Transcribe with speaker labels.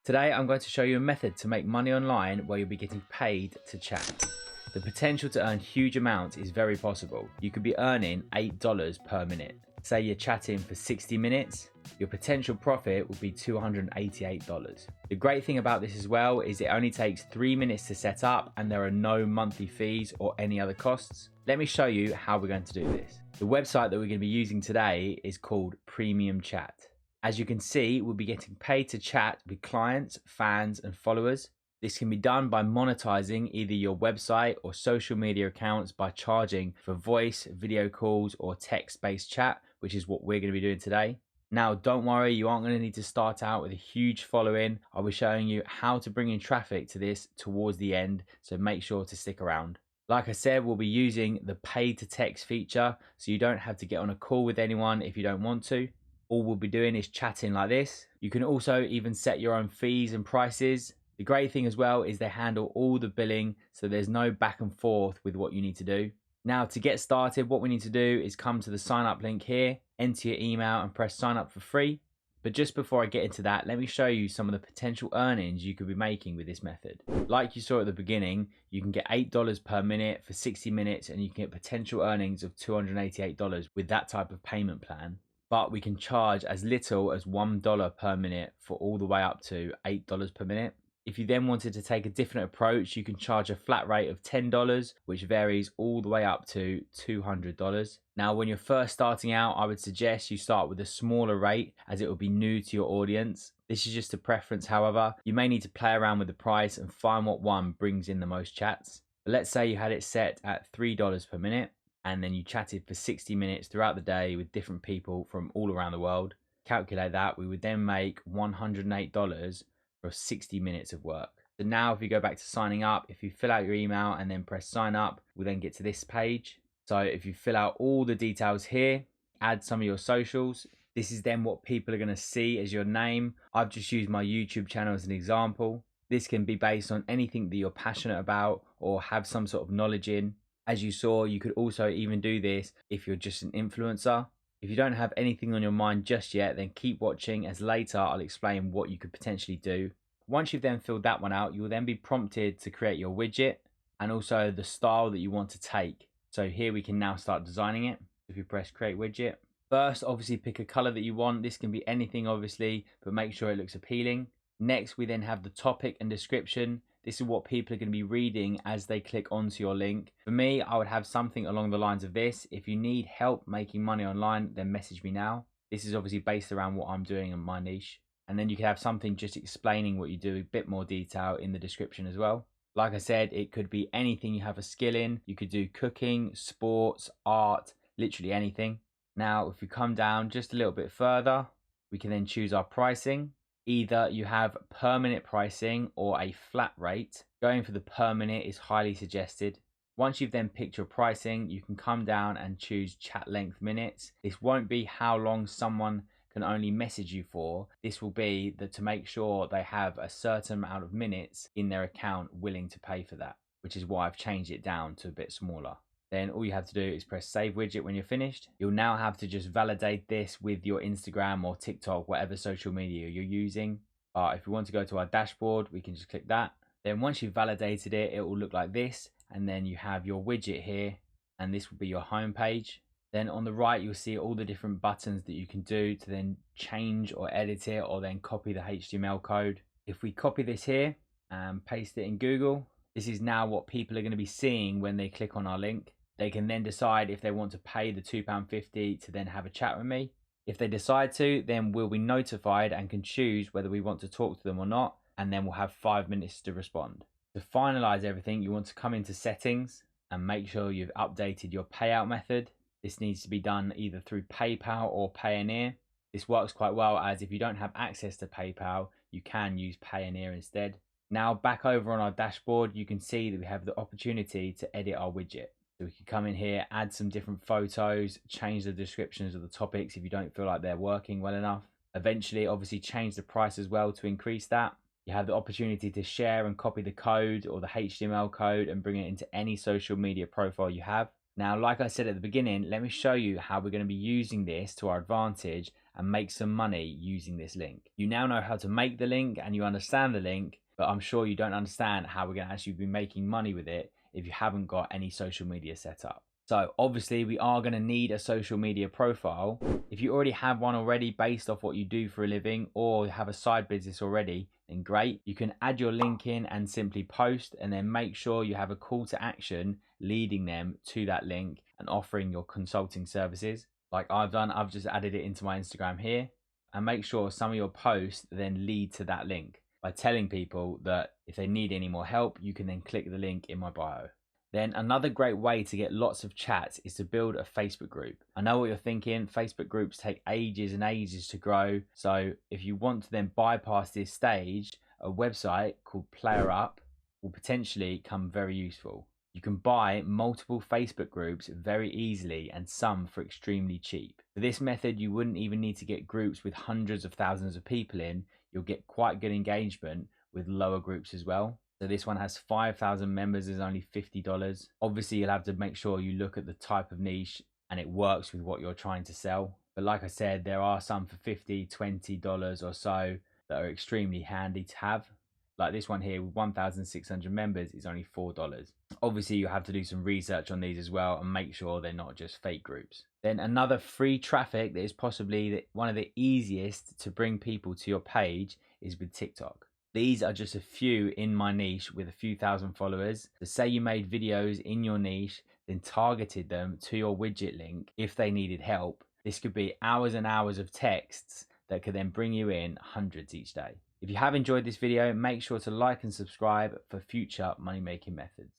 Speaker 1: Today I'm going to show you a method to make money online where you'll be getting paid to chat. The potential to earn huge amounts is very possible. You could be earning $8 per minute. Say you're chatting for 60 minutes, your potential profit would be $288. The great thing about this as well is it only takes 3 minutes to set up and there are no monthly fees or any other costs. Let me show you how we're going to do this. The website that we're going to be using today is called Premium Chat. As you can see, we'll be getting paid to chat with clients, fans, and followers. This can be done by monetizing either your website or social media accounts by charging for voice, video calls, or text-based chat, which is what we're going to be doing today. Now, don't worry, you aren't going to need to start out with a huge following. I'll be showing you how to bring in traffic to this towards the end, so make sure to stick around. Like I said, we'll be using the pay to text feature, so you don't have to get on a call with anyone if you don't want to. All we'll be doing is chatting like this. You can also even set your own fees and prices. The great thing as well is they handle all the billing, so there's no back and forth with what you need to do. Now, to get started, what we need to do is come to the sign up link here, enter your email and press sign up for free. But just before I get into that, let me show you some of the potential earnings you could be making with this method. Like you saw at the beginning, you can get $8 per minute for 60 minutes and you can get potential earnings of $288 with that type of payment plan. But we can charge as little as $1 per minute for all the way up to $8 per minute. If you then wanted to take a different approach, you can charge a flat rate of $10, which varies all the way up to $200. Now, when you're first starting out, I would suggest you start with a smaller rate as it will be new to your audience. This is just a preference, however. You may need to play around with the price and find what one brings in the most chats. But let's say you had it set at $3 per minute. And then you chatted for 60 minutes throughout the day with different people from all around the world. Calculate that, we would then make $108 for 60 minutes of work. So now if you go back to signing up, if you fill out your email and then press sign up, we'll then get to this page. So if you fill out all the details here, add some of your socials, this is then what people are going to see as your name. I've just used my YouTube channel as an example. This can be based on anything that you're passionate about or have some sort of knowledge in. As you saw, you could also even do this if you're just an influencer. If you don't have anything on your mind just yet, then keep watching as later I'll explain what you could potentially do. Once you've then filled that one out, you will then be prompted to create your widget and also the style that you want to take. So here we can now start designing it. If you press create widget, first obviously pick a color that you want. This can be anything obviously, but make sure it looks appealing. Next, we then have the topic and description. This is what people are going to be reading as they click onto your link. For me, I would have something along the lines of this. If you need help making money online, then message me now. This is obviously based around what I'm doing in my niche. And then you can have something just explaining what you do, a bit more detail in the description as well. Like I said, it could be anything you have a skill in. You could do cooking, sports, art, literally anything. Now, if we come down just a little bit further, we can then choose our pricing. Either you have per minute pricing or a flat rate. Going for the per minute is highly suggested. Once you've then picked your pricing, you can come down and choose chat length minutes. This won't be how long someone can only message you for. This will be that to make sure they have a certain amount of minutes in their account willing to pay for that, which is why I've changed it down to a bit smaller. Then all you have to do is press save widget when you're finished. You'll now have to just validate this with your Instagram or TikTok, whatever social media you're using. If we want to go to our dashboard, we can just click that. Then once you've validated it, it will look like this. And then you have your widget here, and this will be your home page. Then on the right, you'll see all the different buttons that you can do to then change or edit it or then copy the HTML code. If we copy this here and paste it in Google, this is now what people are going to be seeing when they click on our link. They can then decide if they want to pay the £2.50 to then have a chat with me. If they decide to, then we'll be notified and can choose whether we want to talk to them or not. And then we'll have 5 minutes to respond. To finalize everything, you want to come into settings and make sure you've updated your payout method. This needs to be done either through PayPal or Payoneer. This works quite well as if you don't have access to PayPal, you can use Payoneer instead. Now back over on our dashboard, you can see that we have the opportunity to edit our widget. So we can come in here, add some different photos, change the descriptions of the topics if you don't feel like they're working well enough. Eventually, obviously change the price as well to increase that. You have the opportunity to share and copy the code or the HTML code and bring it into any social media profile you have. Now, like I said at the beginning, let me show you how we're going to be using this to our advantage and make some money using this link. You now know how to make the link and you understand the link, but I'm sure you don't understand how we're going to actually be making money with it if you haven't got any social media set up. So obviously we are going to need a social media profile. If you already have one already based off what you do for a living or have a side business already, then great. You can add your link in and simply post, and then make sure you have a call to action leading them to that link and offering your consulting services. Like I've done, I've just added it into my Instagram here, and make sure some of your posts then lead to that link by telling people that if they need any more help, you can then click the link in my bio. Then another great way to get lots of chats is to build a Facebook group. I know what you're thinking, Facebook groups take ages and ages to grow. So if you want to then bypass this stage, a website called PlayerUp will potentially come very useful. You can buy multiple Facebook groups very easily and some for extremely cheap. For this method, you wouldn't even need to get groups with hundreds of thousands of people in. You'll get quite good engagement with lower groups as well. So this one has 5,000 members, is only $50. Obviously, you'll have to make sure you look at the type of niche and it works with what you're trying to sell. But like I said, there are some for $50, $20 or so that are extremely handy to have. Like this one here with 1,600 members is only $4. Obviously, you have to do some research on these as well and make sure they're not just fake groups. Then another free traffic that is possibly one of the easiest to bring people to your page is with TikTok. These are just a few in my niche with a few thousand followers. So say you made videos in your niche, then targeted them to your widget link if they needed help. This could be hours and hours of texts that could then bring you in hundreds each day. If you have enjoyed this video, make sure to like and subscribe for future money making methods.